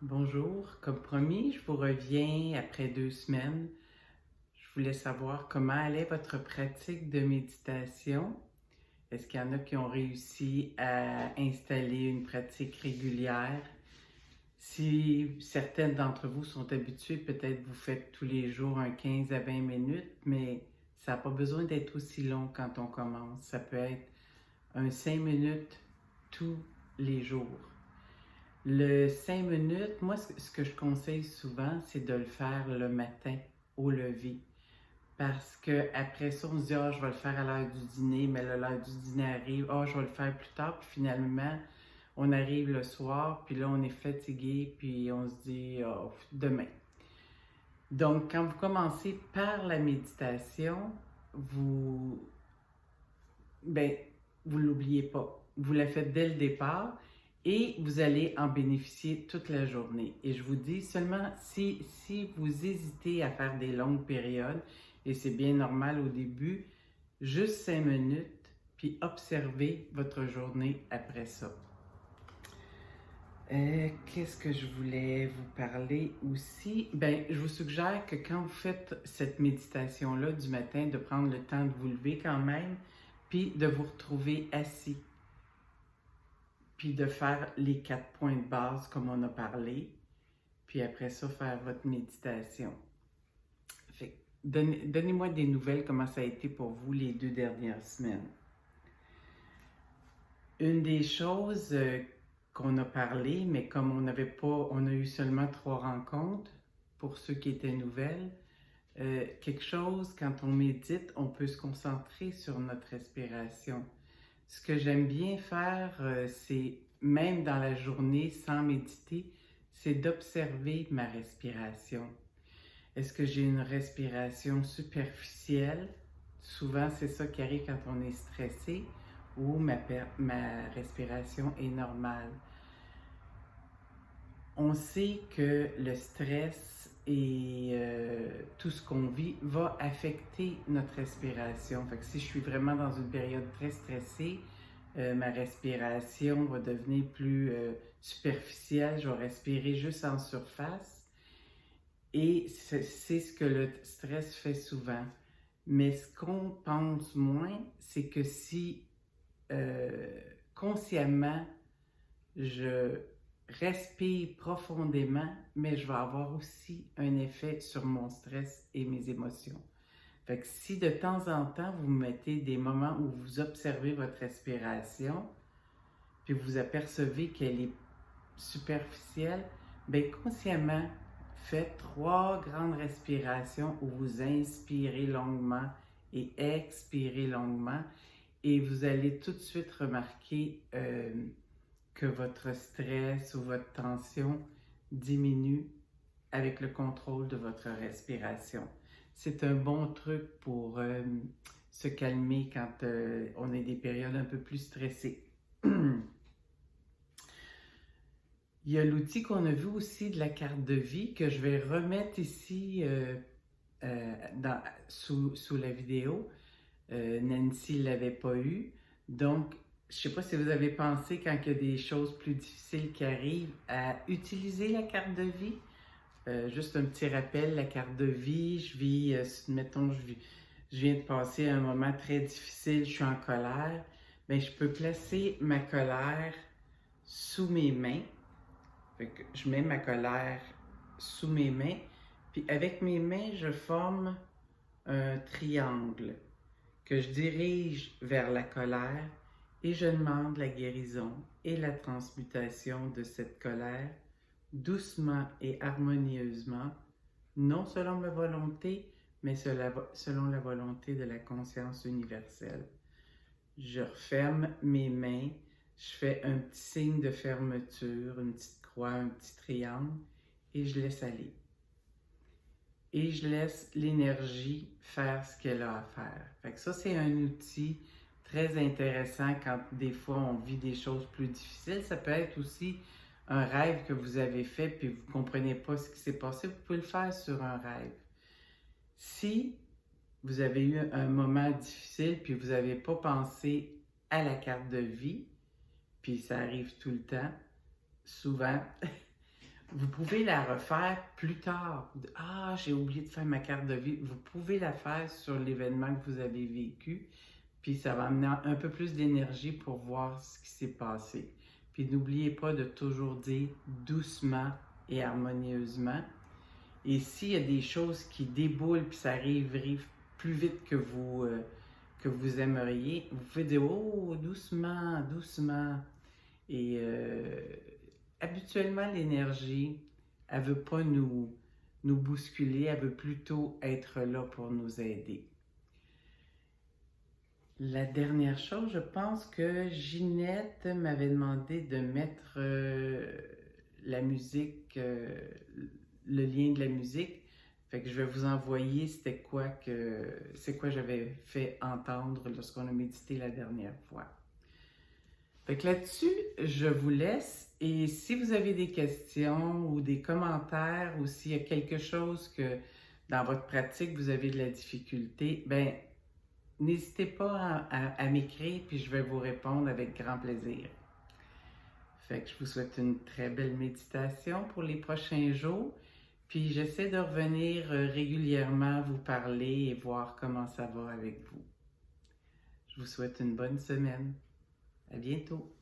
Bonjour, comme promis, je vous reviens après 2 semaines. Je voulais savoir comment allait votre pratique de méditation. Est-ce qu'il y en a qui ont réussi à installer une pratique régulière? Si certaines d'entre vous sont habituées, peut-être vous faites tous les jours un 15 à 20 minutes, mais ça n'a pas besoin d'être aussi long quand on commence. Ça peut être un 5 minutes tous les jours. Le 5 minutes, moi, ce que je conseille souvent, c'est de le faire le matin au lever. Parce que après ça, on se dit, ah, je vais le faire à l'heure du dîner, mais l'heure du dîner arrive, ah, je vais le faire plus tard, puis finalement, on arrive le soir, puis là, on est fatigué, puis on se dit, ah, demain. Donc, quand vous commencez par la méditation, vous, ben, vous ne l'oubliez pas. Vous la faites dès le départ et vous allez en bénéficier toute la journée. Et je vous dis seulement si vous hésitez à faire des longues périodes, et c'est bien normal au début, juste 5 minutes, puis observez votre journée après ça. Qu'est-ce que je voulais vous parler aussi? Ben, je vous suggère que quand vous faites cette méditation-là du matin, de prendre le temps de vous lever quand même, puis de vous retrouver assis, puis de faire les 4 points de base comme on a parlé, puis après ça, faire votre méditation. Fait, donnez-moi des nouvelles, comment ça a été pour vous les 2 dernières semaines. Une des choses qu'on a parlé, mais comme on a eu seulement 3 rencontres pour ceux qui étaient nouvelles, quelque chose, quand on médite, on peut se concentrer sur notre respiration. Ce que j'aime bien faire, c'est même dans la journée, sans méditer, c'est d'observer ma respiration. Est-ce que j'ai une respiration superficielle? Souvent, c'est ça qui arrive quand on est stressé, ou ma respiration est normale. On sait que le stress et tout ce qu'on vit va affecter notre respiration. Fait que si je suis vraiment dans une période très stressée, ma respiration va devenir plus superficielle. Je vais respirer juste en surface. Et c'est ce que le stress fait souvent. Mais ce qu'on pense moins, c'est que si consciemment je respire profondément, mais je vais avoir aussi un effet sur mon stress et mes émotions. Fait que si de temps en temps, vous mettez des moments où vous observez votre respiration, puis vous apercevez qu'elle est superficielle, bien consciemment, faites 3 grandes respirations où vous inspirez longuement et expirez longuement, et vous allez tout de suite remarquer que votre stress ou votre tension diminue avec le contrôle de votre respiration. C'est un bon truc pour se calmer quand on est des périodes un peu plus stressées. Il y a l'outil qu'on a vu aussi de la carte de vie que je vais remettre ici sous la vidéo. Nancy ne l'avait pas eu. Donc, je ne sais pas si vous avez pensé, quand il y a des choses plus difficiles qui arrivent, à utiliser la carte de vie. Juste un petit rappel, la carte de vie, mettons, je viens de passer un moment très difficile, je suis en colère. Bien, je peux placer ma colère sous mes mains. Fait que je mets ma colère sous mes mains, puis avec mes mains, je forme un triangle que je dirige vers la colère et je demande la guérison et la transmutation de cette colère doucement et harmonieusement, non selon ma volonté, mais selon la volonté de la conscience universelle. Je referme mes mains, je fais un petit signe de fermeture, une petite croix, un petit triangle, et je laisse aller. Et je laisse l'énergie faire ce qu'elle a à faire. Fait que ça, c'est un outil très intéressant quand des fois on vit des choses plus difficiles. Ça peut être aussi un rêve que vous avez fait puis vous ne comprenez pas ce qui s'est passé. Vous pouvez le faire sur un rêve. Si vous avez eu un moment difficile puis vous n'avez pas pensé à la carte de vie, puis ça arrive tout le temps, souvent, Vous pouvez la refaire plus tard. Ah, j'ai oublié de faire ma carte de vie. Vous pouvez la faire sur l'événement que vous avez vécu, puis ça va amener un peu plus d'énergie pour voir ce qui s'est passé. Puis n'oubliez pas de toujours dire doucement et harmonieusement. Et s'il y a des choses qui déboulent, puis ça arrive plus vite que vous aimeriez, vous pouvez dire oh, doucement, doucement. Et habituellement, l'énergie, elle ne veut pas nous bousculer, elle veut plutôt être là pour nous aider. La dernière chose, je pense que Ginette m'avait demandé de mettre la musique, le lien de la musique. Fait que je vais vous envoyer c'est quoi j'avais fait entendre lorsqu'on a médité la dernière fois. Fait que là-dessus, je vous laisse et si vous avez des questions ou des commentaires ou s'il y a quelque chose que dans votre pratique vous avez de la difficulté, ben n'hésitez pas à m'écrire puis je vais vous répondre avec grand plaisir. Fait que je vous souhaite une très belle méditation pour les prochains jours. Puis j'essaie de revenir régulièrement vous parler et voir comment ça va avec vous. Je vous souhaite une bonne semaine. À bientôt.